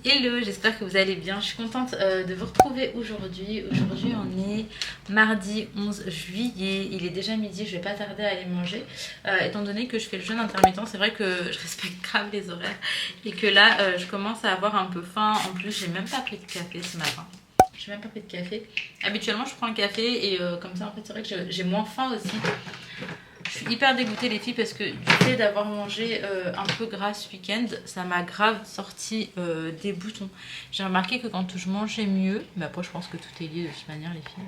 Hello, j'espère que vous allez bien. Je suis contente de vous retrouver aujourd'hui. Aujourd'hui, on est mardi 11 juillet. Il est déjà midi, je vais pas tarder à aller manger. Étant donné que je fais le jeûne intermittent, c'est vrai que je respecte grave les horaires. Et que là, je commence à avoir un peu faim. En plus, j'ai même pas pris de café ce matin. J'ai même pas pris de café. Habituellement, je prends un café et comme ça, en fait, c'est vrai que j'ai moins faim aussi. Je suis hyper dégoûtée les filles parce que du fait d'avoir mangé un peu gras ce week-end, ça m'a grave sorti des boutons. J'ai remarqué que quand je mangeais mieux, mais après je pense que tout est lié de toute manière les filles.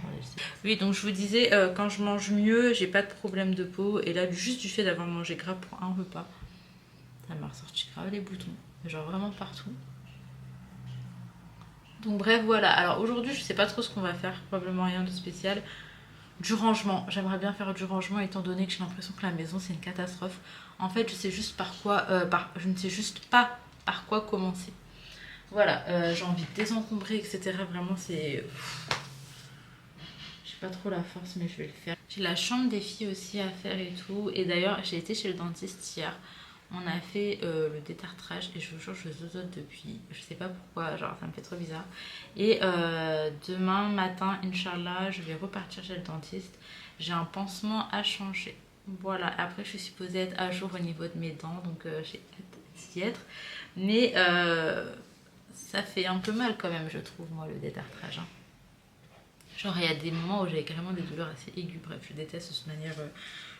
Oui, donc je vous disais, quand je mange mieux, j'ai pas de problème de peau. Et là, juste du fait d'avoir mangé gras pour un repas, ça m'a ressorti grave les boutons. Genre vraiment partout. Donc bref, voilà. Alors aujourd'hui, je sais pas trop ce qu'on va faire, probablement rien de spécial. Du rangement, j'aimerais bien faire du rangement étant donné que j'ai l'impression que la maison c'est une catastrophe. En fait, je sais juste je ne sais juste pas par quoi commencer. Voilà, j'ai envie de désencombrer, etc. Vraiment, c'est. J'ai pas trop la force, mais je vais le faire. J'ai la chambre des filles aussi à faire et tout. Et d'ailleurs, j'ai été chez le dentiste hier. On a fait le détartrage et je vous jure, je zozote depuis. Je sais pas pourquoi, genre ça me fait trop bizarre. Et demain matin, Inch'Allah, je vais repartir chez le dentiste. J'ai un pansement à changer. Voilà, après je suis supposée être à jour au niveau de mes dents, donc j'ai hâte d'y être. Mais ça fait un peu mal quand même, je trouve, moi, le détartrage. Hein. Genre, il y a des moments où j'avais carrément des douleurs assez aiguës. Bref, je déteste de toute manière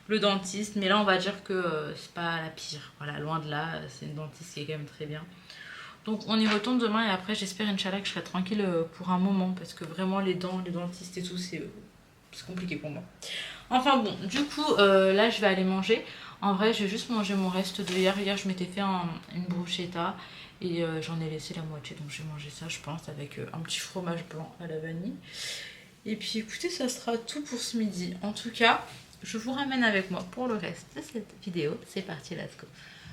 le dentiste. Mais là, on va dire que c'est pas la pire. Voilà, loin de là, c'est une dentiste qui est quand même très bien. Donc, on y retourne demain et après, j'espère, Inch'Allah, que je serai tranquille pour un moment. Parce que vraiment, les dents, les dentistes et tout, c'est compliqué pour moi. Enfin bon, du coup, là, je vais aller manger. En vrai, je vais juste manger mon reste de hier. Hier, je m'étais fait une bruschetta. Et j'en ai laissé la moitié. Donc, je vais manger ça, je pense, avec un petit fromage blanc à la vanille. Et puis écoutez, ça sera tout pour ce midi. En tout cas, je vous ramène avec moi pour le reste de cette vidéo. C'est parti, let's go.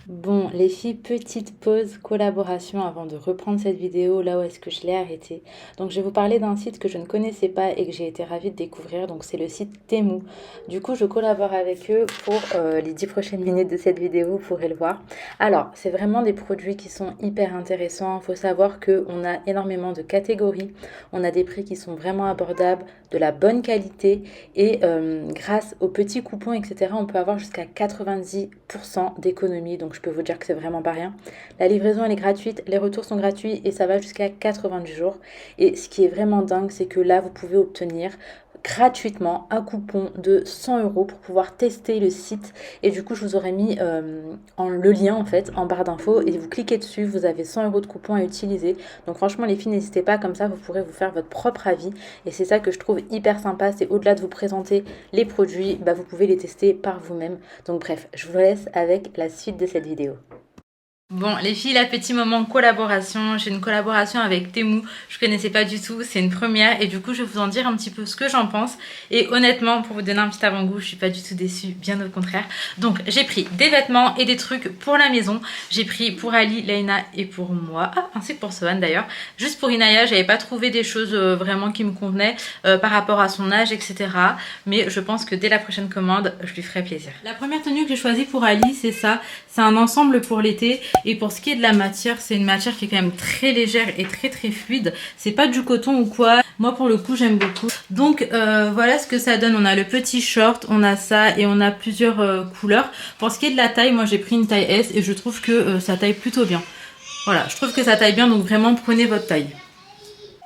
Bon, les filles, petite pause collaboration avant de reprendre cette vidéo là où est-ce que je l'ai arrêtée. Donc, je vais vous parler d'un site que je ne connaissais pas et que j'ai été ravie de découvrir. Donc, c'est le site Temu. Du coup, je collabore avec eux pour les 10 prochaines minutes de cette vidéo, vous pourrez le voir. Alors, c'est vraiment des produits qui sont hyper intéressants. Il faut savoir qu'on a énormément de catégories. On a des prix qui sont vraiment abordables, de la bonne qualité et grâce aux petits coupons, etc., on peut avoir jusqu'à 90% d'économie. Donc, je peux vous dire que c'est vraiment pas rien. La livraison, elle est gratuite, les retours sont gratuits et ça va jusqu'à 90 jours. Et ce qui est vraiment dingue, c'est que là, vous pouvez obtenir gratuitement un coupon de 100 € pour pouvoir tester le site. Et du coup, je vous aurais mis le lien en fait en barre d'infos et vous cliquez dessus, vous avez 100 € de coupon à utiliser. Donc franchement, les filles, n'hésitez pas, comme ça, vous pourrez vous faire votre propre avis. Et c'est ça que je trouve hyper sympa, c'est au-delà de vous présenter les produits, bah, vous pouvez les tester par vous-même. Donc bref, je vous laisse avec la suite de cette vidéo. Bon, les filles, là, petit moment collaboration. J'ai une collaboration avec Temu. Je connaissais pas du tout. C'est une première. Et du coup, je vais vous en dire un petit peu ce que j'en pense. Et honnêtement, pour vous donner un petit avant-goût, je suis pas du tout déçue. Bien au contraire. Donc, j'ai pris des vêtements et des trucs pour la maison. J'ai pris pour Ali, Leïna et pour moi. Ah, ainsi que pour Sohan d'ailleurs. Juste pour Inaya, j'avais pas trouvé des choses vraiment qui me convenaient par rapport à son âge, etc. Mais je pense que dès la prochaine commande, je lui ferai plaisir. La première tenue que j'ai choisie pour Ali, c'est ça. C'est un ensemble pour l'été. Et pour ce qui est de la matière, c'est une matière qui est quand même très légère et très très fluide. C'est pas du coton ou quoi. Moi pour le coup j'aime beaucoup. Donc voilà ce que ça donne. On a le petit short, on a ça et on a plusieurs couleurs. Pour ce qui est de la taille, moi j'ai pris une taille S et je trouve que ça taille plutôt bien. Voilà, je trouve que ça taille bien, donc vraiment prenez votre taille.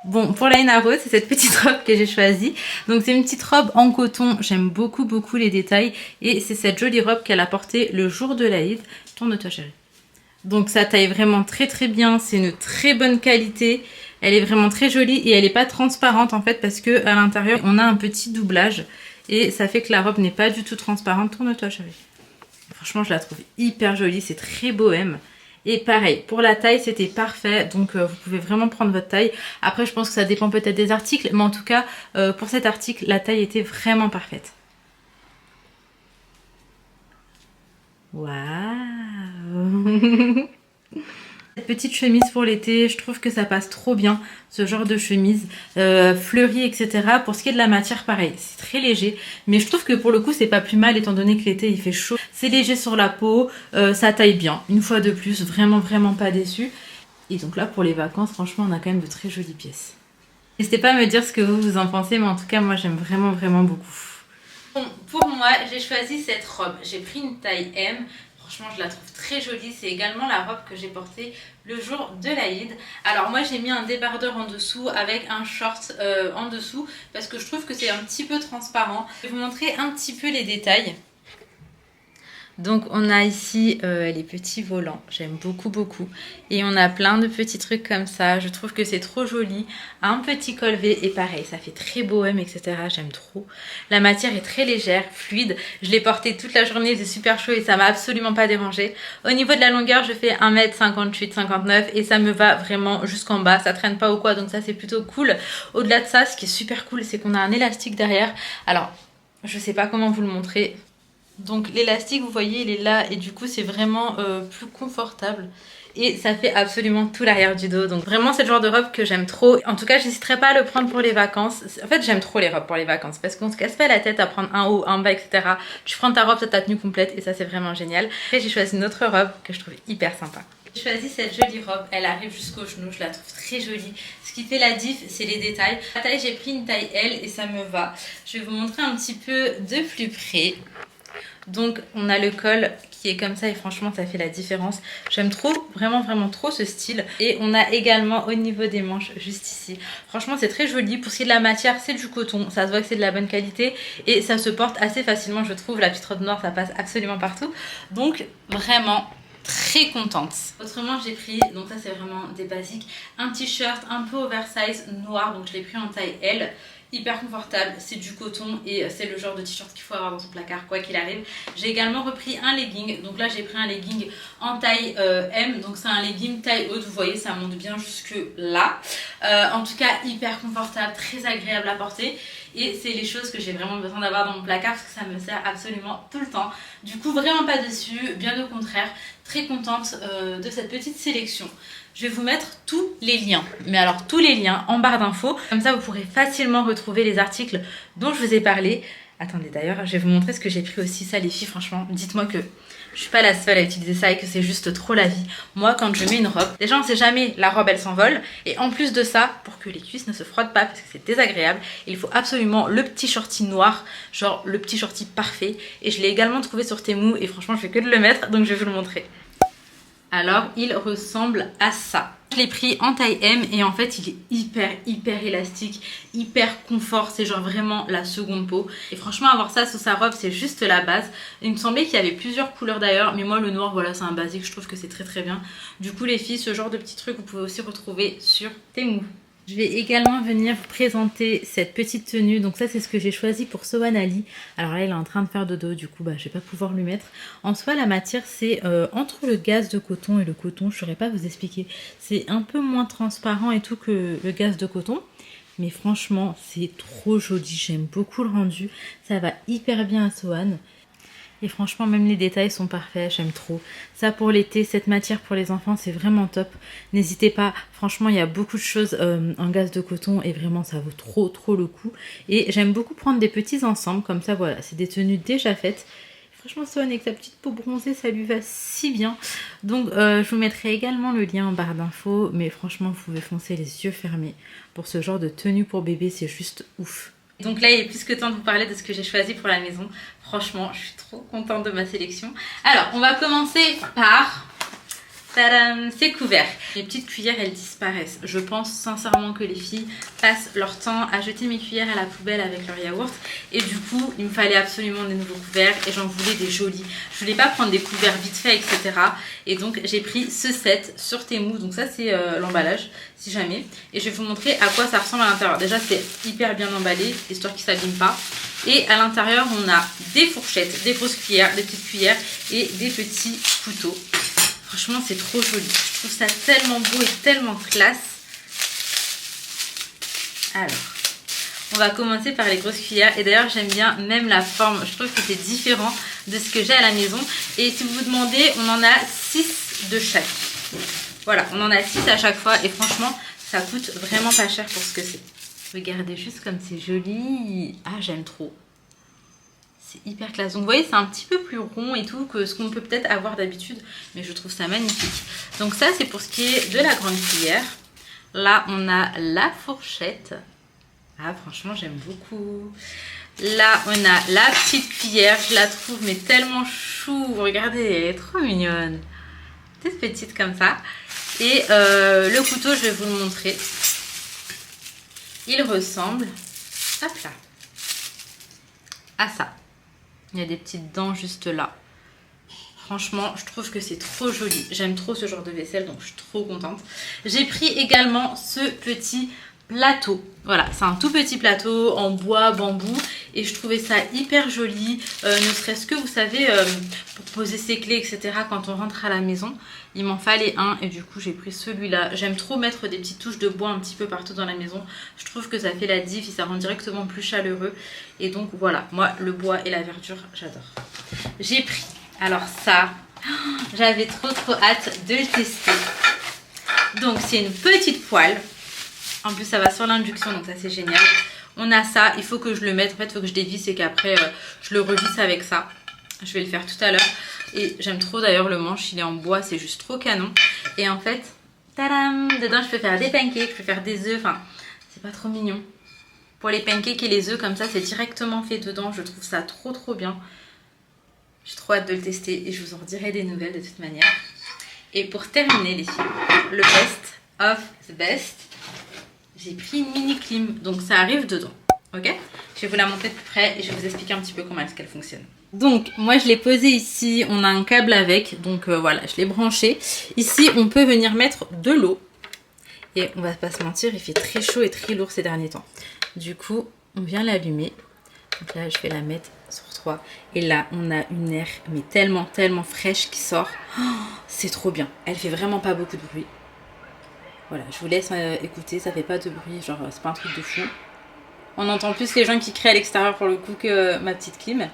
Bon, pour la Ina Rose, c'est cette petite robe que j'ai choisie. Donc c'est une petite robe en coton, j'aime beaucoup beaucoup les détails. Et c'est cette jolie robe qu'elle a portée le jour de l'Aïd. Tourne-toi chérie. Donc ça taille vraiment très très bien, c'est une très bonne qualité. Elle est vraiment très jolie et elle n'est pas transparente en fait parce que à l'intérieur on a un petit doublage. Et ça fait que la robe n'est pas du tout transparente. Tourne-toi chérie. Franchement je la trouve hyper jolie, c'est très bohème. Et pareil, pour la taille, c'était parfait. Donc, vous pouvez vraiment prendre votre taille. Après, je pense que ça dépend peut-être des articles. Mais en tout cas, pour cet article, la taille était vraiment parfaite. Waouh. Cette petite chemise pour l'été, je trouve que ça passe trop bien, ce genre de chemise fleurie, etc. Pour ce qui est de la matière, pareil, c'est très léger. Mais je trouve que pour le coup, c'est pas plus mal étant donné que l'été, il fait chaud. C'est léger sur la peau, ça taille bien. Une fois de plus, vraiment, vraiment pas déçue. Et donc là pour les vacances, franchement on a quand même de très jolies pièces. N'hésitez pas à me dire ce que vous en pensez, mais en tout cas moi j'aime vraiment beaucoup. Bon, pour moi j'ai choisi cette robe, j'ai pris une taille M. Franchement, je la trouve très jolie. C'est également la robe que j'ai portée le jour de l'Aïd. Alors moi, j'ai mis un débardeur en dessous avec un short en dessous parce que je trouve que c'est un petit peu transparent. Je vais vous montrer un petit peu les détails. Donc on a ici les petits volants, j'aime beaucoup. Et on a plein de petits trucs comme ça, je trouve que c'est trop joli. Un petit col V et pareil, ça fait très bohème, etc. J'aime trop. La matière est très légère, fluide. Je l'ai porté toute la journée, c'est super chaud et ça m'a absolument pas dérangé. Au niveau de la longueur, je fais 1m58-59 et ça me va vraiment jusqu'en bas. Ça traîne pas ou quoi, donc ça c'est plutôt cool. Au-delà de ça, ce qui est super cool, c'est qu'on a un élastique derrière. Alors, je sais pas comment vous le montrer. Donc l'élastique, vous voyez, il est là et du coup c'est vraiment plus confortable. Et ça fait absolument tout l'arrière du dos. Donc vraiment c'est le genre de robe que j'aime trop. En tout cas j'hésiterai pas à le prendre pour les vacances. En fait j'aime trop les robes pour les vacances parce qu'on se casse pas la tête à prendre un haut, un bas, etc. Tu prends ta robe, t'as ta tenue complète et ça c'est vraiment génial. Après j'ai choisi une autre robe que je trouve hyper sympa. J'ai choisi cette jolie robe, elle arrive jusqu'au genou, je la trouve très jolie. Ce qui fait la diff, c'est les détails. La taille, j'ai pris une taille L et ça me va. Je vais vous montrer un petit peu de plus près. Donc on a le col qui est comme ça et franchement ça fait la différence. J'aime trop, vraiment trop ce style. Et on a également au niveau des manches juste ici. Franchement c'est très joli. Pour ce qui est de la matière, c'est du coton. Ça se voit que c'est de la bonne qualité et ça se porte assez facilement je trouve. La petite robe noire ça passe absolument partout. Donc vraiment très contente. Autrement j'ai pris, donc ça c'est vraiment des basiques, un t-shirt un peu oversize noir. Donc je l'ai pris en taille L. Hyper confortable, c'est du coton et c'est le genre de t-shirt qu'il faut avoir dans son placard quoi qu'il arrive. J'ai également repris un legging, donc là j'ai pris un legging en taille M, donc c'est un legging taille haute, vous voyez ça monte bien jusque là. En tout cas hyper confortable, très agréable à porter et c'est les choses que j'ai vraiment besoin d'avoir dans mon placard parce que ça me sert absolument tout le temps. Du coup vraiment pas déçue, bien au contraire, très contente de cette petite sélection. Je vais vous mettre tous les liens, mais alors tous les liens en barre d'infos. Comme ça, vous pourrez facilement retrouver les articles dont je vous ai parlé. Attendez, d'ailleurs, je vais vous montrer ce que j'ai pris aussi. Ça, les filles, franchement, dites-moi que je suis pas la seule à utiliser ça et que c'est juste trop la vie. Moi, quand je mets une robe, déjà, on sait jamais, la robe, elle s'envole. Et en plus de ça, pour que les cuisses ne se frottent pas, parce que c'est désagréable, il faut absolument le petit shorty noir, genre le petit shorty parfait. Et je l'ai également trouvé sur Temu et franchement, je fais que de le mettre, donc je vais vous le montrer. Alors il ressemble à ça. Je l'ai pris en taille M et en fait il est hyper élastique, hyper confort, c'est genre vraiment la seconde peau. Et franchement avoir ça sous sa robe c'est juste la base. Il me semblait qu'il y avait plusieurs couleurs d'ailleurs, mais moi le noir voilà c'est un basique, je trouve que c'est très bien. Du coup les filles, ce genre de petits trucs vous pouvez aussi retrouver sur Temu. Je vais également venir vous présenter cette petite tenue. Donc ça c'est ce que j'ai choisi pour Sohan Ali. Alors là il est en train de faire dodo, du coup je vais pas pouvoir lui mettre. En soi la matière c'est entre le gaze de coton et le coton, je saurais pas vous expliquer. C'est un peu moins transparent et tout que le gaze de coton. Mais franchement c'est trop joli, j'aime beaucoup le rendu. Ça va hyper bien à Sohan. Et franchement, même les détails sont parfaits, j'aime trop. Ça pour l'été, cette matière pour les enfants, c'est vraiment top. N'hésitez pas, franchement, il y a beaucoup de choses en gaze de coton et vraiment, ça vaut trop le coup. Et j'aime beaucoup prendre des petits ensembles, comme ça, voilà, c'est des tenues déjà faites. Franchement, Sohan avec sa petite peau bronzée, ça lui va si bien. Donc, je vous mettrai également le lien en barre d'infos. Mais franchement, vous pouvez foncer les yeux fermés. Pour ce genre de tenue pour bébé, c'est juste ouf. Donc là, il est plus que temps de vous parler de ce que j'ai choisi pour la maison. Franchement, je suis trop contente de ma sélection. Alors, on va commencer par... Tadam, ces couverts. Les petites cuillères, elles disparaissent. Je pense sincèrement que les filles passent leur temps à jeter mes cuillères à la poubelle avec leur yaourt. Et du coup, il me fallait absolument des nouveaux couverts et j'en voulais des jolis. Je voulais pas prendre des couverts vite fait, etc. Et donc, j'ai pris ce set sur Temu. Donc ça, c'est l'emballage, si jamais. Et je vais vous montrer à quoi ça ressemble à l'intérieur. Déjà, c'est hyper bien emballé, histoire qu'il ne s'abîme pas. Et à l'intérieur, on a des fourchettes, des grosses cuillères, des petites cuillères et des petits couteaux. Franchement, c'est trop joli. Je trouve ça tellement beau et tellement classe. Alors, on va commencer par les grosses cuillères. Et d'ailleurs, j'aime bien même la forme. Je trouve que c'est différent de ce que j'ai à la maison. Et si vous vous demandez, on en a 6 de chaque. Voilà, on en a 6 à chaque fois. Et franchement, ça coûte vraiment pas cher pour ce que c'est. Regardez juste comme c'est joli. Ah, j'aime trop. C'est hyper classe. Donc vous voyez, c'est un petit peu plus rond et tout que ce qu'on peut peut-être avoir d'habitude. Mais je trouve ça magnifique. Donc ça, c'est pour ce qui est de la grande cuillère. Là, on a la fourchette. Ah, franchement, j'aime beaucoup. Là, on a la petite cuillère. Je la trouve mais tellement chou. Regardez, elle est trop mignonne. Toute petite comme ça. Et le couteau, je vais vous le montrer. Il ressemble, hop là, à ça. Il y a des petites dents juste là. Franchement, je trouve que c'est trop joli. J'aime trop ce genre de vaisselle, donc je suis trop contente. J'ai pris également ce petit plateau. Voilà, c'est un tout petit plateau en bois, bambou. Et je trouvais ça hyper joli. Ne serait-ce que, vous savez, pour poser ses clés, etc. quand on rentre à la maison. Il m'en fallait un et du coup j'ai pris celui-là. J'aime trop mettre des petites touches de bois un petit peu partout dans la maison. Je trouve que ça fait la diff et ça rend directement plus chaleureux. Et donc voilà, moi le bois et la verdure, j'adore. J'ai pris, alors ça, j'avais trop hâte de le tester. Donc c'est une petite poêle. En plus ça va sur l'induction, donc ça c'est génial. On a ça, il faut que je le mette. En fait il faut que je dévisse et qu'après je le revisse avec ça. Je vais le faire tout à l'heure. Et j'aime trop d'ailleurs le manche, il est en bois, c'est juste trop canon. Et en fait, tadam, dedans je peux faire des pancakes, je peux faire des œufs, enfin c'est pas trop mignon. Pour les pancakes et les œufs comme ça, c'est directement fait dedans, je trouve ça trop bien. J'ai trop hâte de le tester et je vous en dirai des nouvelles de toute manière. Et pour terminer les filles, le best of the best, j'ai pris une mini clim, donc ça arrive dedans, ok? Je vais vous la montrer de plus près et je vais vous expliquer un petit peu comment est-ce qu'elle fonctionne. Donc moi je l'ai posé ici, on a un câble avec, donc voilà, je l'ai branché. Ici on peut venir mettre de l'eau. Et on va pas se mentir, il fait très chaud et très lourd ces derniers temps. Du coup, on vient l'allumer. Donc là je vais la mettre sur 3. Et là on a une air mais tellement fraîche qui sort. Oh, c'est trop bien, elle fait vraiment pas beaucoup de bruit. Voilà, je vous laisse écouter, ça fait pas de bruit, genre c'est pas un truc de fou. On entend plus les gens qui crient à l'extérieur pour le coup que ma petite clim.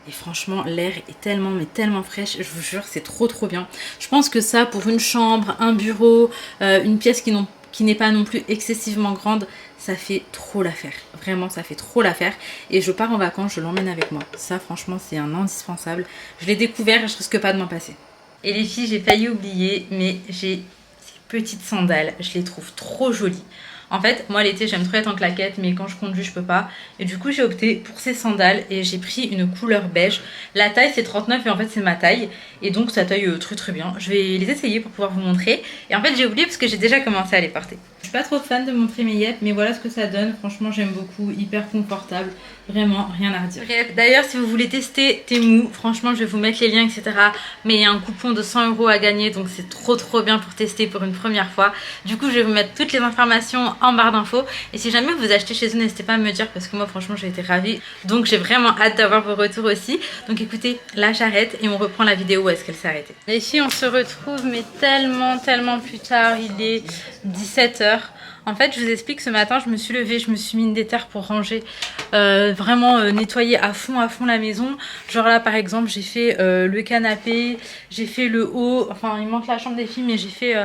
Et franchement, l'air est tellement fraîche, je vous jure, c'est trop bien. Je pense que ça, pour une chambre, un bureau, une pièce qui n'est pas non plus excessivement grande, ça fait trop l'affaire. Vraiment, ça fait trop l'affaire. Et je pars en vacances, je l'emmène avec moi. Ça, franchement, c'est un indispensable. Je l'ai découvert et je risque pas de m'en passer. Et les filles, j'ai failli oublier, mais j'ai ces petites sandales. Je les trouve trop jolies. En fait, moi l'été j'aime trop être en claquette, mais quand je conduis je peux pas. Et du coup j'ai opté pour ces sandales et j'ai pris une couleur beige. La taille c'est 39 et en fait c'est ma taille. Et donc ça taille très bien. Je vais les essayer pour pouvoir vous montrer. Et en fait j'ai oublié parce que j'ai déjà commencé à les porter. Je suis pas trop fan de montrer mes yep, mais voilà ce que ça donne. Franchement j'aime beaucoup, hyper confortable. Vraiment rien à redire. Bref, d'ailleurs si vous voulez tester Temu, franchement je vais vous mettre les liens etc. Mais il y a un coupon de 100 € à gagner, donc c'est trop bien pour tester pour une première fois. Du coup je vais vous mettre toutes les informations en barre d'infos. Et si jamais vous achetez chez eux, n'hésitez pas à me dire parce que moi franchement j'ai été ravie. Donc j'ai vraiment hâte d'avoir vos retours aussi. Donc écoutez, là j'arrête et on reprend la vidéo où est-ce qu'elle s'est arrêtée. Les filles, on se retrouve mais tellement plus tard. Il est 17 h. En fait, je vous explique, ce matin, je me suis levée, je me suis mis une déterre pour ranger, vraiment nettoyer à fond la maison. Genre là, par exemple, j'ai fait le canapé, j'ai fait le haut, enfin, il manque la chambre des filles, mais j'ai fait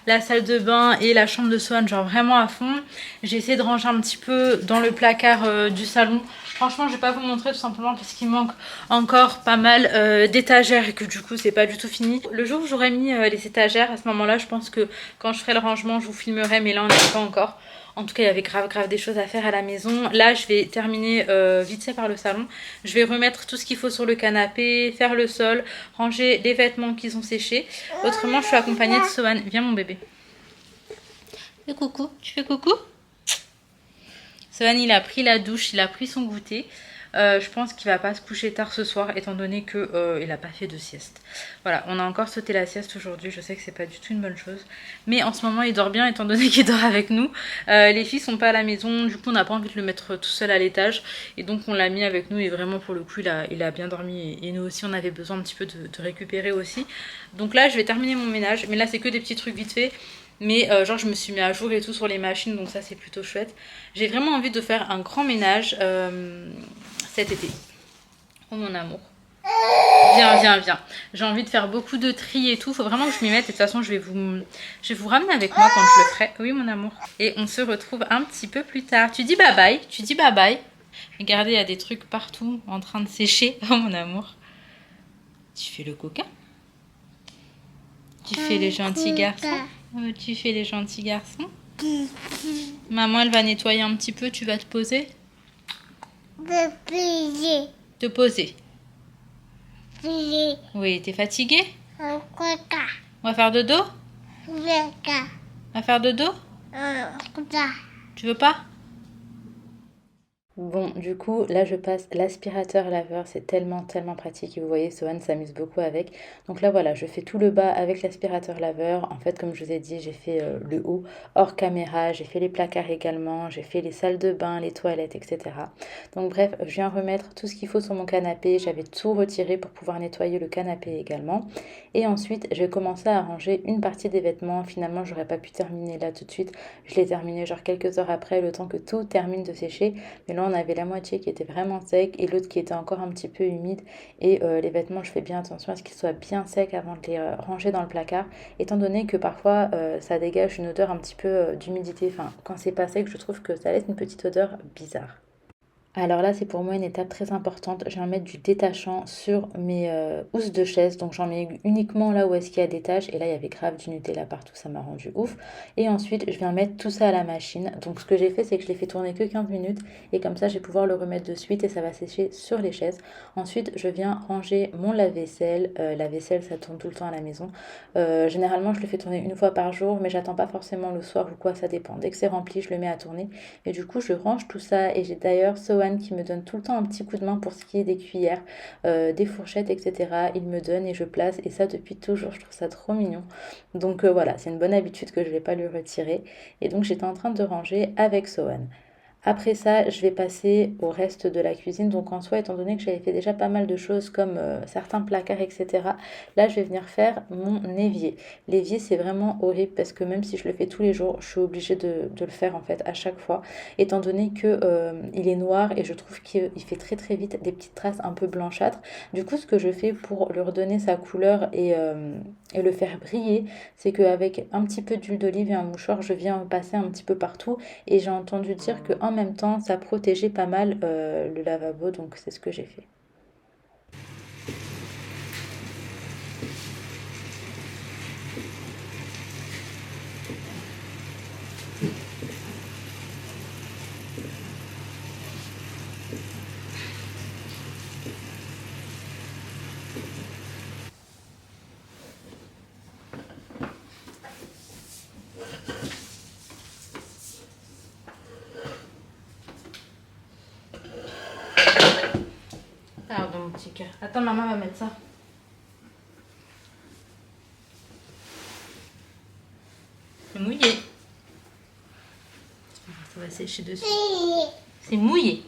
la salle de bain et la chambre de Swan, genre vraiment à fond. J'ai essayé de ranger un petit peu dans le placard du salon. Franchement, je vais pas vous montrer tout simplement parce qu'il manque encore pas mal d'étagères et que du coup, c'est pas du tout fini. Le jour où j'aurai mis les étagères, à ce moment-là, je pense que quand je ferai le rangement, je vous filmerai, mais là, on n'y est pas encore. En tout cas, il y avait grave des choses à faire à la maison. Là, je vais terminer vite fait par le salon. Je vais remettre tout ce qu'il faut sur le canapé, faire le sol, ranger les vêtements qui sont séchés. Autrement, je suis accompagnée de Sohan. Viens, mon bébé. Fais coucou. Tu fais coucou? Sohan, il a pris la douche, il a pris son goûter. Je pense qu'il va pas se coucher tard ce soir étant donné que il a pas fait de sieste. Voilà, on a encore sauté la sieste aujourd'hui. Je sais que c'est pas du tout une bonne chose, mais en ce moment il dort bien étant donné qu'il dort avec nous. Les filles sont pas à la maison, du coup on n'a pas envie de le mettre tout seul à l'étage et donc on l'a mis avec nous et vraiment pour le coup il a bien dormi et nous aussi on avait besoin un petit peu de récupérer aussi. Donc là je vais terminer mon ménage, mais là c'est que des petits trucs vite fait. Mais genre je me suis mis à jour et tout sur les machines, donc ça c'est plutôt chouette. J'ai vraiment envie de faire un grand ménage cet été. Oh mon amour. Viens. J'ai envie de faire beaucoup de tri et tout. Faut vraiment que je m'y mette. Et de toute façon je vais vous ramener avec moi quand je le ferai. Oui mon amour. Et on se retrouve un petit peu plus tard. Tu dis bye bye. Regardez, il y a des trucs partout en train de sécher. Oh mon amour. Tu fais le coquin? Tu fais les gentils garçons? Tu fais les gentils garçons? Maman, elle va nettoyer un petit peu. Tu vas te poser? Te poser. Oui, t'es fatigué? On va faire dodo? On va faire dodo? Tu veux pas? Bon, du coup, là, je passe l'aspirateur laveur. C'est tellement pratique. Et vous voyez, Sohan s'amuse beaucoup avec. Donc là, voilà, je fais tout le bas avec l'aspirateur laveur. En fait, comme je vous ai dit, j'ai fait le haut hors caméra. J'ai fait les placards également. J'ai fait les salles de bain, les toilettes, etc. Donc bref, je viens remettre tout ce qu'il faut sur mon canapé. J'avais tout retiré pour pouvoir nettoyer le canapé également. Et ensuite, j'ai commencé à ranger une partie des vêtements. Finalement, j'aurais pas pu terminer là tout de suite. Je l'ai terminé genre quelques heures après, le temps que tout termine de sécher. Mais là, on avait la moitié qui était vraiment sec et l'autre qui était encore un petit peu humide. Et les vêtements, je fais bien attention à ce qu'ils soient bien secs avant de les ranger dans le placard. Étant donné que parfois, ça dégage une odeur un petit peu d'humidité. Enfin, quand c'est pas sec, je trouve que ça laisse une petite odeur bizarre. Alors là, c'est pour moi une étape très importante. Je vais mettre du détachant sur mes housses de chaise. Donc j'en mets uniquement là où est-ce qu'il y a des taches. Et là, il y avait grave du Nutella partout, ça m'a rendu ouf. Et ensuite, je viens mettre tout ça à la machine. Donc ce que j'ai fait, c'est que je l'ai fait tourner que 15 minutes. Et comme ça, je vais pouvoir le remettre de suite et ça va sécher sur les chaises. Ensuite, je viens ranger mon lave-vaisselle. La vaisselle, ça tourne tout le temps à la maison. Généralement, je le fais tourner une fois par jour, mais j'attends pas forcément le soir ou quoi, ça dépend. Dès que c'est rempli, je le mets à tourner. Et du coup, je range tout ça. Et j'ai d'ailleurs Sohan qui me donne tout le temps un petit coup de main pour ce qui est des cuillères, des fourchettes, etc. Il me donne et je place. Et ça, depuis toujours, je trouve ça trop mignon. Donc voilà, c'est une bonne habitude que je ne vais pas lui retirer. Et donc, j'étais en train de ranger avec Sohan. Après ça, je vais passer au reste de la cuisine. Donc en soi, étant donné que j'avais fait déjà pas mal de choses comme certains placards, etc., là, je vais venir faire mon évier. L'évier, c'est vraiment horrible parce que même si je le fais tous les jours, je suis obligée de le faire en fait à chaque fois, étant donné que il est noir et je trouve qu'il fait très vite des petites traces un peu blanchâtres. Du coup, ce que je fais pour lui redonner sa couleur et le faire briller, c'est qu'avec un petit peu d'huile d'olive et un mouchoir, je viens passer un petit peu partout. Et j'ai entendu dire qu'en même temps, ça protégeait pas mal le lavabo, donc c'est ce que j'ai fait. Pardon, mon petit cœur. Attends, maman va mettre ça. C'est mouillé. Ça va sécher dessus. C'est mouillé.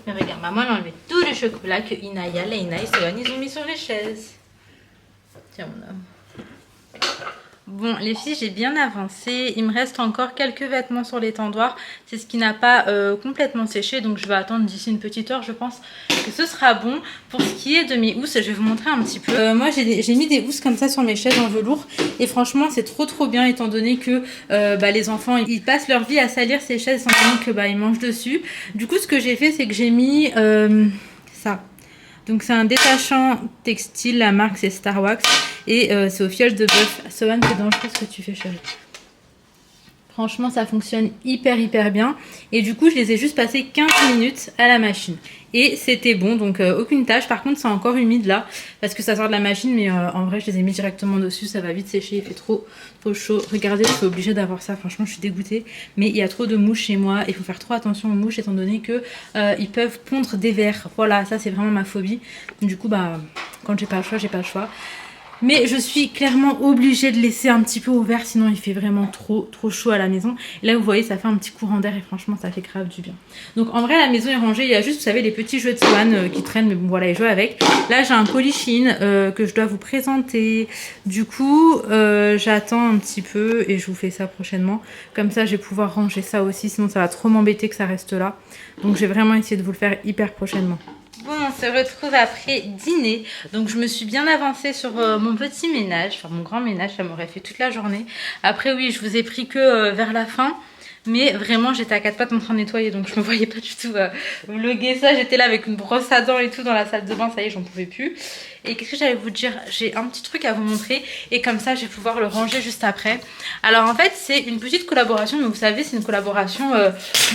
Mais regarde, maman a enlevé tout le chocolat que Inaya, Leina et Sohan, ils ont mis sur les chaises. Tiens, mon homme. Bon, les filles, j'ai bien avancé. Il me reste encore quelques vêtements sur l'étendoir. C'est ce qui n'a pas complètement séché. Donc, je vais attendre d'ici une petite heure. Je pense que ce sera bon. Pour ce qui est de mes housses, je vais vous montrer un petit peu. Moi, j'ai mis des housses comme ça sur mes chaises en velours. Et franchement, c'est trop bien étant donné que les enfants, ils passent leur vie à salir ces chaises sans que ils mangent dessus. Du coup, ce que j'ai fait, c'est que j'ai mis ça. Donc c'est un détachant textile, la marque c'est Star Wax et c'est au fioul de bœuf. Sohan, c'est dangereux ce que tu fais, chérie. Franchement, ça fonctionne hyper bien. Et du coup, je les ai juste passés 15 minutes à la machine. Et c'était bon, donc aucune tâche. Par contre, c'est encore humide là, parce que ça sort de la machine. Mais en vrai, je les ai mis directement dessus. Ça va vite sécher, il fait trop chaud. Regardez, je suis obligée d'avoir ça. Franchement, je suis dégoûtée. Mais il y a trop de mouches chez moi. Il faut faire trop attention aux mouches, étant donné que ils peuvent pondre des vers. Voilà, ça c'est vraiment ma phobie. Du coup, quand j'ai pas le choix, j'ai pas le choix. Mais je suis clairement obligée de laisser un petit peu ouvert, sinon il fait vraiment trop chaud à la maison. Et là vous voyez, ça fait un petit courant d'air et franchement ça fait grave du bien. Donc en vrai la maison est rangée, il y a juste, vous savez, les petits jeux de Sohan qui traînent, mais bon voilà, ils jouent avec. Là j'ai un polychine que je dois vous présenter. Du coup j'attends un petit peu et je vous fais ça prochainement. Comme ça je vais pouvoir ranger ça aussi, sinon ça va trop m'embêter que ça reste là. Donc je vais vraiment essayer de vous le faire hyper prochainement. Bon, on se retrouve après dîner. Donc je me suis bien avancée sur mon petit ménage, enfin mon grand ménage, ça m'aurait fait toute la journée. Après oui, je vous ai pris que vers la fin. Mais vraiment j'étais à quatre pattes en train de nettoyer, donc je me voyais pas du tout vlogger ça. J'étais là avec une brosse à dents et tout dans la salle de bain, ça y est j'en pouvais plus. Et qu'est-ce que j'allais vous dire, j'ai un petit truc à vous montrer et comme ça je vais pouvoir le ranger juste après. Alors en fait c'est une petite collaboration, mais vous savez c'est une collaboration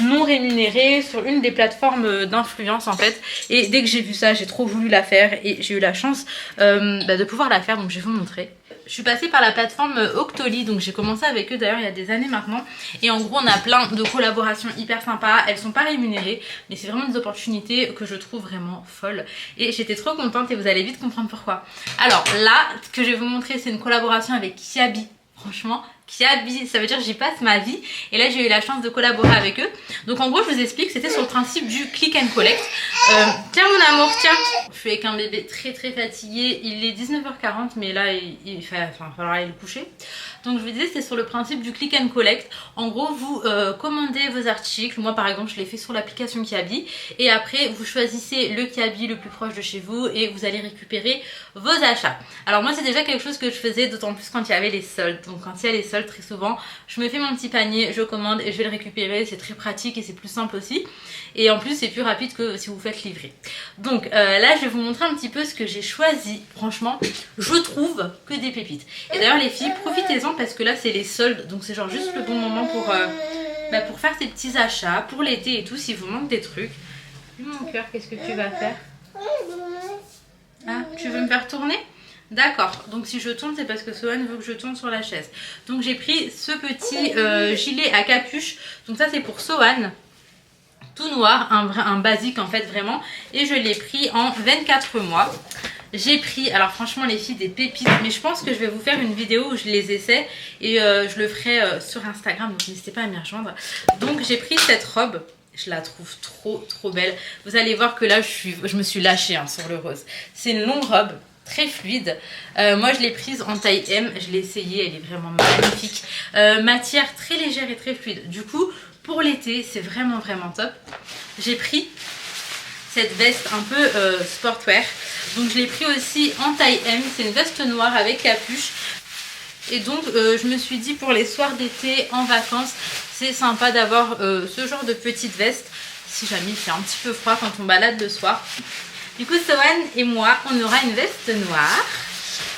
non rémunérée sur une des plateformes d'influence en fait. Et dès que j'ai vu ça j'ai trop voulu la faire et j'ai eu la chance de pouvoir la faire, donc je vais vous montrer. Je suis passée par la plateforme Octoly, donc j'ai commencé avec eux d'ailleurs il y a des années maintenant. Et en gros on a plein de collaborations hyper sympas, elles sont pas rémunérées, mais c'est vraiment des opportunités que je trouve vraiment folles. Et j'étais trop contente et vous allez vite comprendre pourquoi. Alors là, ce que je vais vous montrer c'est une collaboration avec Kiabi. Franchement, Kiabi, ça veut dire j'y passe ma vie. Et là j'ai eu la chance de collaborer avec eux. Donc en gros je vous explique, c'était sur le principe du click and collect. Tiens mon amour, tiens. Je suis avec un bébé très fatigué. Il est 19h40 mais là il va falloir aller le coucher. Donc je vous disais c'était sur le principe du click and collect. En gros vous commandez vos articles. Moi par exemple je l'ai fait sur l'application Kiabi. Et après vous choisissez le Kiabi le plus proche de chez vous et vous allez récupérer vos achats. Alors moi c'est déjà quelque chose que je faisais, d'autant plus quand il y avait les soldes. Donc quand il y a les soldes très souvent je me fais mon petit panier, je commande et je vais le récupérer. C'est très pratique et c'est plus simple aussi. Et en plus c'est plus rapide que si vous faites livrer. Donc là je vais vous montrer un petit peu ce que j'ai choisi. Franchement je trouve que des pépites. Et d'ailleurs les filles profitez-en parce que là c'est les soldes. Donc c'est genre juste le bon moment pour faire ces petits achats pour l'été et tout. Si vous manque des trucs. Mon cœur, qu'est-ce que tu vas faire? Ah, tu veux me faire tourner? D'accord, donc si je tourne c'est parce que Sohan veut que je tourne sur la chaise. Donc j'ai pris ce petit gilet à capuche. Donc ça c'est pour Sohan. Tout noir, un basique en fait vraiment. Et je l'ai pris en 24 mois. J'ai pris, alors franchement les filles, des pépites. Mais je pense que je vais vous faire une vidéo où je les essaie. Et je le ferai sur Instagram. Donc n'hésitez pas à m'y rejoindre. Donc j'ai pris cette robe. Je la trouve trop belle. Vous allez voir que là je me suis lâchée sur le rose. C'est une longue robe. Très fluide. Moi je l'ai prise en taille M. Je l'ai essayée. Elle est vraiment magnifique. Matière très légère et très fluide. Du coup pour l'été c'est vraiment top. J'ai pris cette veste un peu sportwear. Donc je l'ai pris aussi en taille M. C'est une veste noire avec capuche. Et donc je me suis dit pour les soirs d'été en vacances c'est sympa d'avoir ce genre de petite veste. Si jamais il fait un petit peu froid quand on balade le soir. Du coup Sohan et moi on aura une veste noire.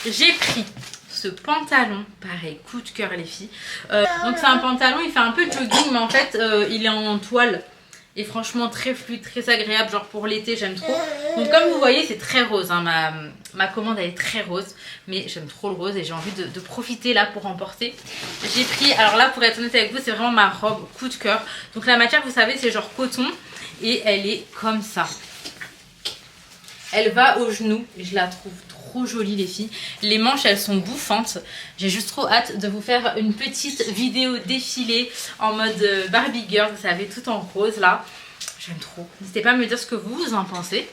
J'ai pris ce pantalon, pareil, coup de cœur les filles. Donc c'est un pantalon, il fait un peu jogging mais en fait il est en toile. Et franchement très fluide, très agréable, genre pour l'été j'aime trop. Donc comme vous voyez c'est très rose, ma commande elle est très rose. Mais j'aime trop le rose et j'ai envie de profiter là pour en porter. J'ai pris, alors là pour être honnête avec vous c'est vraiment ma robe coup de cœur. Donc la matière vous savez c'est genre coton et elle est comme ça. Elle va au genou et je la trouve trop jolie les filles. Les manches elles sont bouffantes. J'ai juste trop hâte de vous faire une petite vidéo défilée en mode Barbie Girl. Vous savez tout en rose là. J'aime trop. N'hésitez pas à me dire ce que vous en pensez.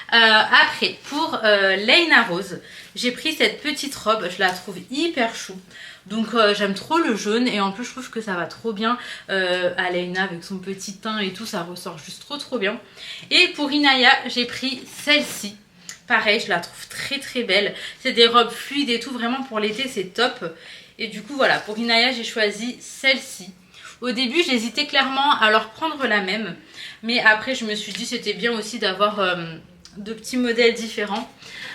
Après pour Leina Rose j'ai pris cette petite robe. Je la trouve hyper chou. Donc j'aime trop le jaune et en plus je trouve que ça va trop bien à Leina avec son petit teint et tout, ça ressort juste trop bien. Et pour Inaya j'ai pris celle-ci. Pareil je la trouve très belle. C'est des robes fluides et tout, vraiment pour l'été c'est top. Et du coup voilà, pour Inaya j'ai choisi celle-ci. Au début j'hésitais clairement à leur prendre la même. Mais après je me suis dit c'était bien aussi d'avoir de petits modèles différents.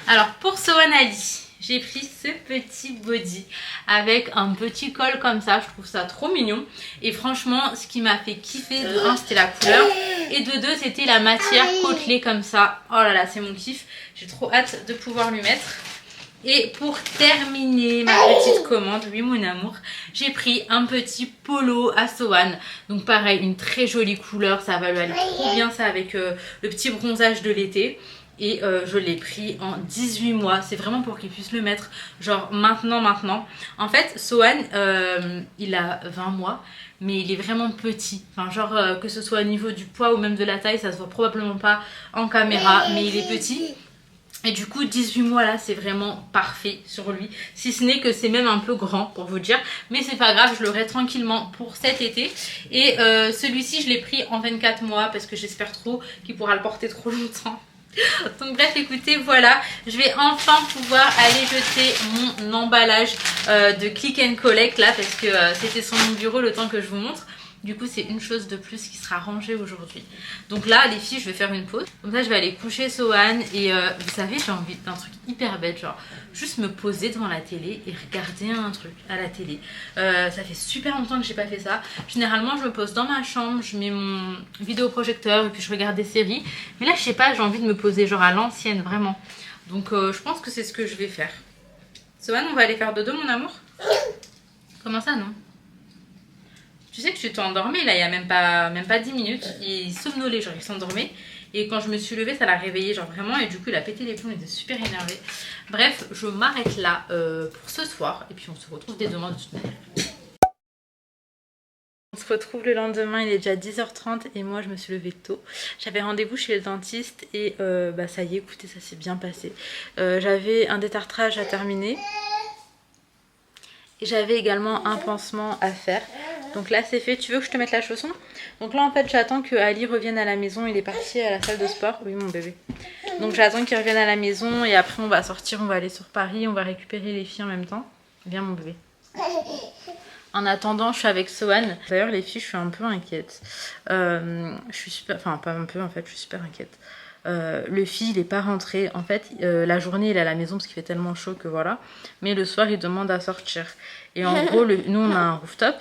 Alors pour Sohan Ali j'ai pris ce petit body avec un petit col comme ça. Je trouve ça trop mignon. Et franchement, ce qui m'a fait kiffer, de 1, c'était la couleur. Et de 2, c'était la matière côtelée comme ça. Oh là là, c'est mon kiff. J'ai trop hâte de pouvoir lui mettre. Et pour terminer ma petite commande, oui mon amour, j'ai pris un petit polo à Sohan. Donc pareil, une très jolie couleur. Ça va lui aller trop bien ça avec le petit bronzage de l'été. Et je l'ai pris en 18 mois. C'est vraiment pour qu'il puisse le mettre genre maintenant. En fait Sohan il a 20 mois mais il est vraiment petit. Enfin genre que ce soit au niveau du poids ou même de la taille, ça se voit probablement pas en caméra. Mais il est petit. Et du coup 18 mois là c'est vraiment parfait sur lui. Si ce n'est que c'est même un peu grand pour vous dire. Mais c'est pas grave, je l'aurai tranquillement pour cet été. Et celui-ci je l'ai pris en 24 mois parce que j'espère trop qu'il pourra le porter trop longtemps. Donc bref écoutez voilà, je vais enfin pouvoir aller jeter mon emballage de Click and Collect là parce que c'était sur mon bureau le temps que je vous montre. Du coup, c'est une chose de plus qui sera rangée aujourd'hui. Donc là, les filles, je vais faire une pause. Comme ça, je vais aller coucher Sohan. Et vous savez, j'ai envie d'un truc hyper bête. Genre, juste me poser devant la télé et regarder un truc à la télé. Ça fait super longtemps que j'ai pas fait ça. Généralement, je me pose dans ma chambre, je mets mon vidéoprojecteur et puis je regarde des séries. Mais là, je sais pas, j'ai envie de me poser genre à l'ancienne, vraiment. Donc, je pense que c'est ce que je vais faire. Sohan, on va aller faire dodo, mon amour? Comment ça, non? Tu sais que tu t'es endormie là, il y a même pas 10 minutes. Il somnolait, genre il s'endormait. Et quand je me suis levée, ça l'a réveillé, genre vraiment. Et du coup, il a pété les plombs, il était super énervé. Bref, je m'arrête là pour ce soir. Et puis, on se retrouve dès demain de toute manière. On se retrouve le lendemain, il est déjà 10h30 et moi je me suis levée tôt. J'avais rendez-vous chez le dentiste et ça y est, écoutez, ça s'est bien passé. J'avais un détartrage à terminer. Et j'avais également un pansement à faire. Donc là c'est fait. Tu veux que je te mette la chausson? Donc là en fait j'attends que Ali revienne à la maison. Il est parti à la salle de sport. Oui mon bébé. Donc j'attends qu'il revienne à la maison. Et après on va sortir, on va aller sur Paris. On va récupérer les filles en même temps. Viens mon bébé. En attendant je suis avec Sohan. D'ailleurs les filles je suis un peu inquiète. Je suis super... Enfin pas un peu en fait, je suis super inquiète. Le fils il est pas rentré en fait, la journée il est à la maison parce qu'il fait tellement chaud que voilà, mais le soir il demande à sortir et en gros nous on a un rooftop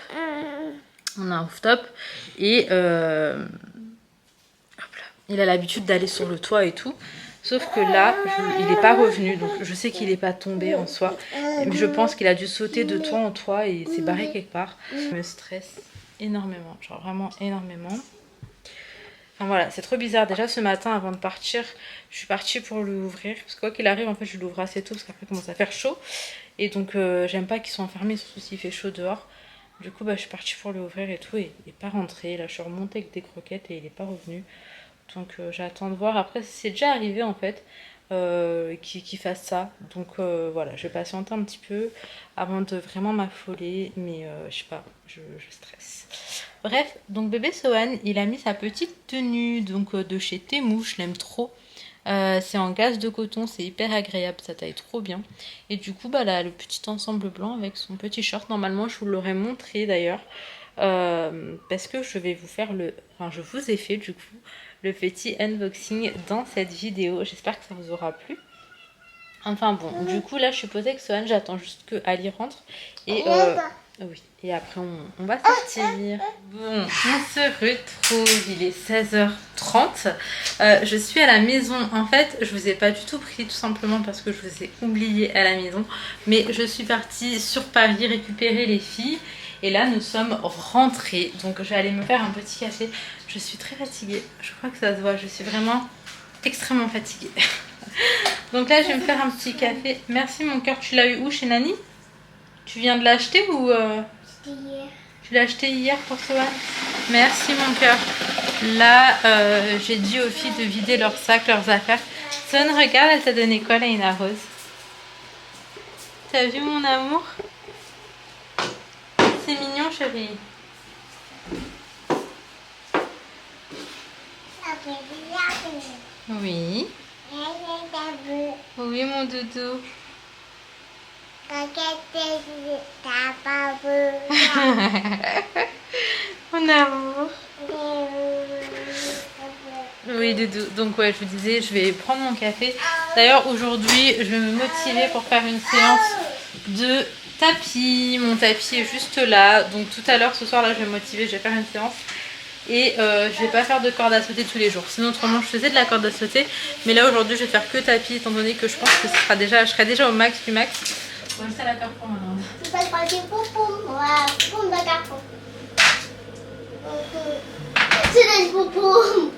et hop là, il a l'habitude d'aller sur le toit et tout, sauf que là il n'est pas revenu, donc je sais qu'il n'est pas tombé en soi, mais je pense qu'il a dû sauter de toit en toit et s'est barré quelque part. Je me stresse énormément, genre vraiment énormément. Enfin, voilà, c'est trop bizarre. Déjà ce matin avant de partir, je suis partie pour lui ouvrir. Parce que quoi qu'il arrive, en fait, je l'ouvre assez tôt parce qu'après il commence à faire chaud. Et donc j'aime pas qu'ils soient enfermés, surtout s'il fait chaud dehors. Du coup, je suis partie pour lui ouvrir et tout. Et il n'est pas rentré. Là, je suis remontée avec des croquettes et il n'est pas revenu. Donc j'attends de voir. Après, c'est déjà arrivé en fait qu'il fasse ça. Donc voilà, je vais patienter un petit peu avant de vraiment m'affoler. Mais je sais pas, je stresse. Bref, donc bébé Sohan, il a mis sa petite tenue donc de chez Temu, je l'aime trop. C'est en gaze de coton, c'est hyper agréable, ça taille trop bien. Et du coup, là, le petit ensemble blanc avec son petit short, normalement je vous l'aurais montré d'ailleurs. Parce que je vais vous faire je vous ai fait du coup le petit unboxing dans cette vidéo. J'espère que ça vous aura plu. Enfin bon, du coup là je suis posée avec Sohan, j'attends juste que Ali rentre. Et oui, et après on va sortir. Bon, on se retrouve, il est 16h30. Je suis à la maison. En fait, je vous ai pas du tout pris tout simplement parce que je vous ai oublié à la maison. Mais je suis partie sur Paris récupérer les filles. Et là, nous sommes rentrés. Donc, je vais aller me faire un petit café. Je suis très fatiguée. Je crois que ça se voit. Je suis vraiment extrêmement fatiguée. Donc là, je vais me faire un petit café. Merci mon cœur. Tu l'as eu où, chez Nani? Tu viens de l'acheter ou C'était hier. Tu l'as acheté hier pour Sohan? Merci mon cœur. Là, j'ai dit aux filles de vider leurs sacs, leurs affaires. Sohan, regarde, elle t'a donné quoi, Laïna Rose? T'as vu mon amour? C'est mignon, chérie. Oui. Oui, mon doudou. Mon amour. Oui, doudou. Donc ouais, je vous disais, je vais prendre mon café. D'ailleurs, aujourd'hui, je vais me motiver pour faire une séance de tapis. Mon tapis est juste là. Donc tout à l'heure, ce soir, là, je vais me motiver, je vais faire une séance. Et je vais pas faire de corde à sauter tous les jours. Sinon, autrement, je faisais de la corde à sauter. Mais là, aujourd'hui, je vais faire que tapis, étant donné que je pense que je serai déjà au max du max. Bon, c'est la carton maintenant. Tu vas faire des pompons. Voilà, pompons de carton. C'est des pompons.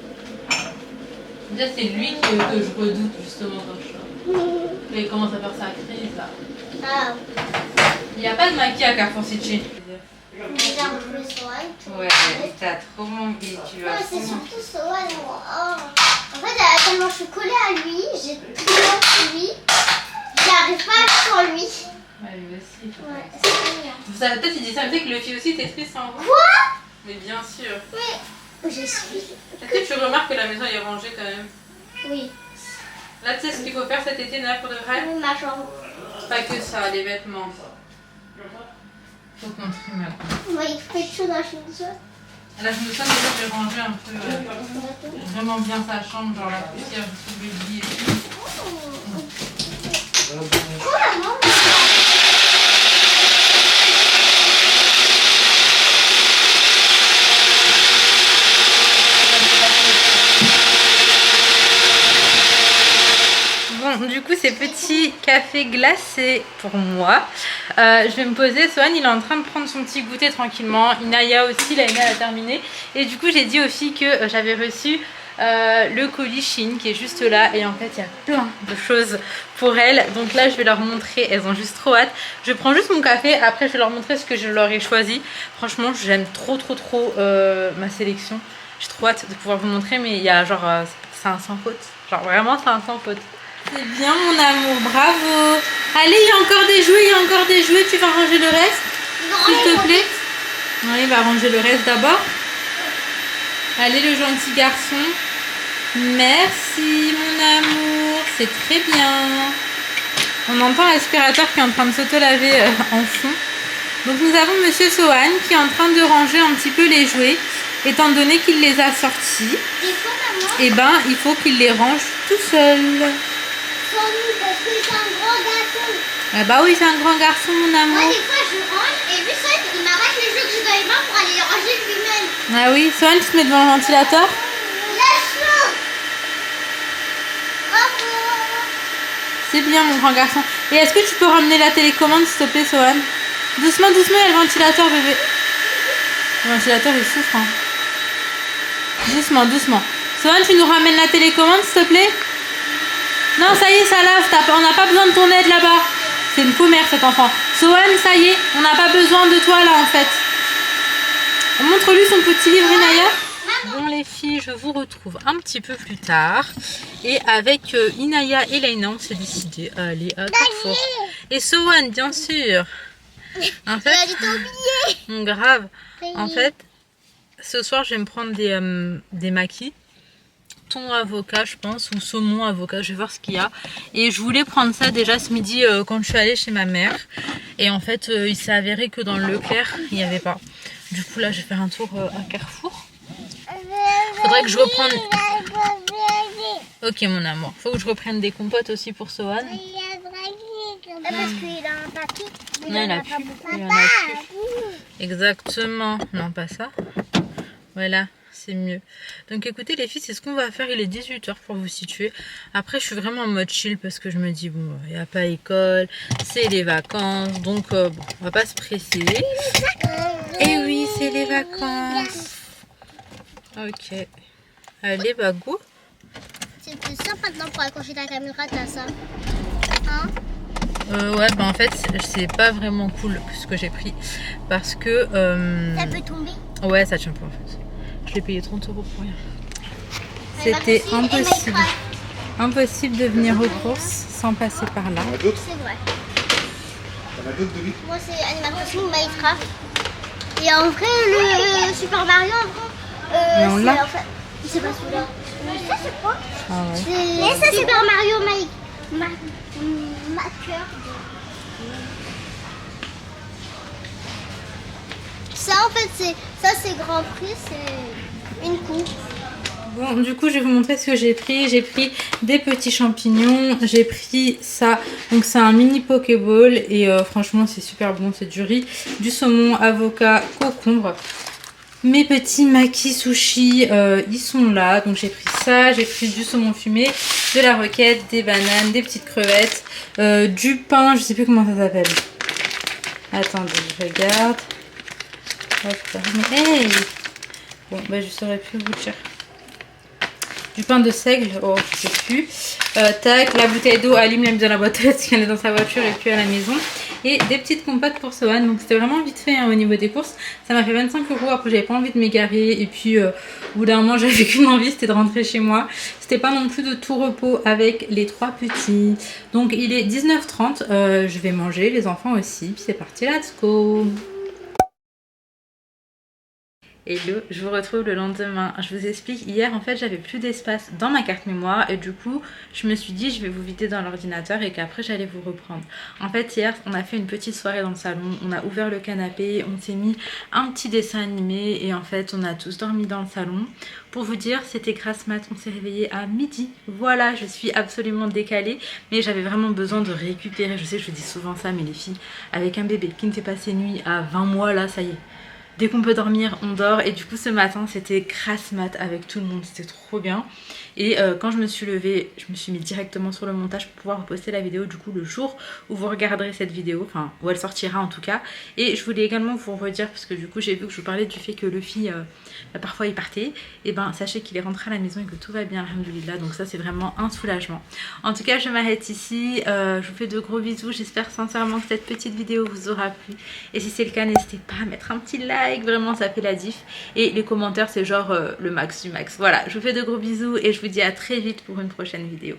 Déjà, c'est lui que je redoute justement dans le chat. Là, il commence à faire sa crise là. Ah. Il n'y a pas de maquis à Carrefour City. Ouais, t'as trop manqué, tu vois. C'est surtout Sohan, moi. Oh. En fait, tellement je suis collée à lui, j'ai tellement sur lui, j'arrive pas à être sans lui. Ouais, lui aussi. Ouais, c'est Ça, toi, tu dis ça, mais tu sais que le fil aussi, t'es triste sans vous. Quoi? Mais bien sûr. Oui, je suis. Est-ce que tu remarques que la maison est rangée quand même? Oui. Là, tu sais ce qu'il faut faire cet été, Naya, pour de vrai? Oui, ma chambre. Pas que ça, les vêtements. Faut qu'on trie maintenant. Ouais, il fait chaud dans la chambre. Là, je me sens déjà que j'ai rangé un peu vraiment bien sa chambre, genre la poussière, je trouve le lit et tout. Bon, du coup, ces petits cafés glacés pour moi. Je vais me poser. Sohan, il est en train de prendre son petit goûter tranquillement. Inaya aussi, la Ina a terminé. Et du coup, j'ai dit aux filles que j'avais reçu le colis Shein qui est juste là. Et en fait, il y a plein de choses pour elles. Donc là, je vais leur montrer. Elles ont juste trop hâte. Je prends juste mon café. Après, je vais leur montrer ce que je leur ai choisi. Franchement, j'aime trop ma sélection. J'ai trop hâte de pouvoir vous montrer. Mais il y a genre, c'est un sans faute. Genre vraiment, c'est un sans faute. C'est bien mon amour, bravo. Allez, il y a encore des jouets, tu vas ranger le reste, s'il te plaît. Oui, il va ranger le reste d'abord. Allez, le gentil garçon. Merci mon amour, c'est très bien. On entend l'aspirateur qui est en train de s'auto-laver en fond. Donc nous avons Monsieur Sohan qui est en train de ranger un petit peu les jouets. Étant donné qu'il les a sortis, et ben il faut qu'il les range tout seul. Parce que c'est un grand garçon. Ah bah oui, c'est un grand garçon, mon amour. Moi, des fois, je range et lui, Sohan, il m'arrête les jeux que j'ai dans les mains pour aller les ranger lui-même. Ah oui, Sohan, tu te mets devant le ventilateur. Lâche-le. C'est bien, mon grand garçon. Et est-ce que tu peux ramener la télécommande, s'il te plaît, Sohan? Doucement, doucement, il y a le ventilateur, bébé. Le ventilateur, il souffre. Hein. Doucement, doucement. Sohan, tu nous ramènes la télécommande, s'il te plaît? Non, ça y est, ça lave. On n'a pas besoin de ton aide là-bas. C'est une commère, cet enfant. Sohan, ça y est, on n'a pas besoin de toi là, en fait. Montre-lui son petit livre, Inaya. Bon, les filles, je vous retrouve un petit peu plus tard. Et avec Inaya et Leïna, on s'est décidé à aller à Carrefour. Et Sohan, bien sûr. En fait, grave. En fait, ce soir, je vais me prendre des maquis. Thon avocat, je pense, ou saumon avocat, je vais voir ce qu'il y a. Et je voulais prendre ça déjà ce midi quand je suis allée chez ma mère. Et en fait, il s'est avéré que dans le Leclerc, il n'y avait pas. Du coup, là, je vais faire un tour à Carrefour. Faudrait que je reprenne... Ok, mon amour. Faut que je reprenne des compotes aussi pour Sohan. Parce qu'il a un paquet. Non, il a plus. Il en a plus. Exactement. Non, pas ça. Voilà. C'est mieux. Donc écoutez les filles, c'est ce qu'on va faire. Il est 18 h pour vous situer. Après je suis vraiment en mode chill parce que je me dis bon, il n'y a pas école, c'est les vacances, donc bon, on va pas se presser. Et oui, c'est les vacances. Ok. Allez, bah go. C'est plus simple maintenant pour accrocher ta caméra, t'as ça. Hein? Ouais, bah en fait c'est pas vraiment cool ce que j'ai pris parce que ça peut tomber. Ouais, ça tient pas en fait. Je l'ai payé 30 € pour rien. C'était impossible. Impossible de venir aux courses sans passer par là. C'est vrai. T'en as d'autres de lui? Moi c'est Animal Crossing Minecraft. Et en vrai le Super Mario en vrai, en fait, c'est pas celui-là. Ça c'est quoi? Ah ouais. C'est Super Mario Maker. Ça en fait c'est Grand Prix, c'est une coupe. Bon, du coup je vais vous montrer ce que j'ai pris. J'ai pris des petits champignons, j'ai pris ça, donc c'est un mini pokéball et franchement c'est super bon, c'est du riz, du saumon, avocat, concombre. Mes petits makis sushi, ils sont là, donc j'ai pris ça, j'ai pris du saumon fumé, de la roquette, des bananes, des petites crevettes, du pain, je sais plus comment ça s'appelle. Attendez, je regarde. Hop, hey. Bon, bah je saurais plus vous dire. Du pain de seigle, oh je sais plus. Tac, la bouteille d'eau, Alim l'a mis dans la boîte parce qu'elle est dans sa voiture et puis à la maison. Et des petites compotes pour Sohan. Donc c'était vraiment vite fait hein, au niveau des courses. Ça m'a fait 25 €. Après j'avais pas envie de m'égarer. Et puis au bout d'un moment j'avais qu'une envie, c'était de rentrer chez moi. C'était pas non plus de tout repos avec les 3 petits. Donc il est 19 h 30. Je vais manger, les enfants aussi. Puis c'est parti, let's go. Hello, je vous retrouve le lendemain. Je vous explique, hier en fait j'avais plus d'espace dans ma carte mémoire et du coup je me suis dit je vais vous vider dans l'ordinateur et qu'après j'allais vous reprendre. En fait hier on a fait une petite soirée dans le salon, on a ouvert le canapé, on s'est mis un petit dessin animé et en fait on a tous dormi dans le salon. Pour vous dire c'était grasse mat, on s'est réveillé à midi. Voilà, je suis absolument décalée mais j'avais vraiment besoin de récupérer. Je sais que je dis souvent ça mais les filles avec un bébé qui ne fait pas ses nuits à 20 mois là ça y est. Dès qu'on peut dormir, on dort. Et du coup, ce matin, c'était grasse mat avec tout le monde. C'était trop bien. Et quand je me suis levée, je me suis mis directement sur le montage pour pouvoir poster la vidéo du coup le jour où vous regarderez cette vidéo. Enfin, où elle sortira en tout cas. Et je voulais également vous redire, parce que du coup, j'ai vu que je vous parlais du fait que Luffy, parfois il partait. Et ben, sachez qu'il est rentré à la maison et que tout va bien, alhamdoulilah. Donc ça, c'est vraiment un soulagement. En tout cas, je m'arrête ici. Je vous fais de gros bisous. J'espère sincèrement que cette petite vidéo vous aura plu. Et si c'est le cas, n'hésitez pas à mettre un petit like. Vraiment, ça fait la diff. Et les commentaires, c'est genre le max du max. Voilà, je vous fais de gros bisous et je vous dis à très vite pour une prochaine vidéo.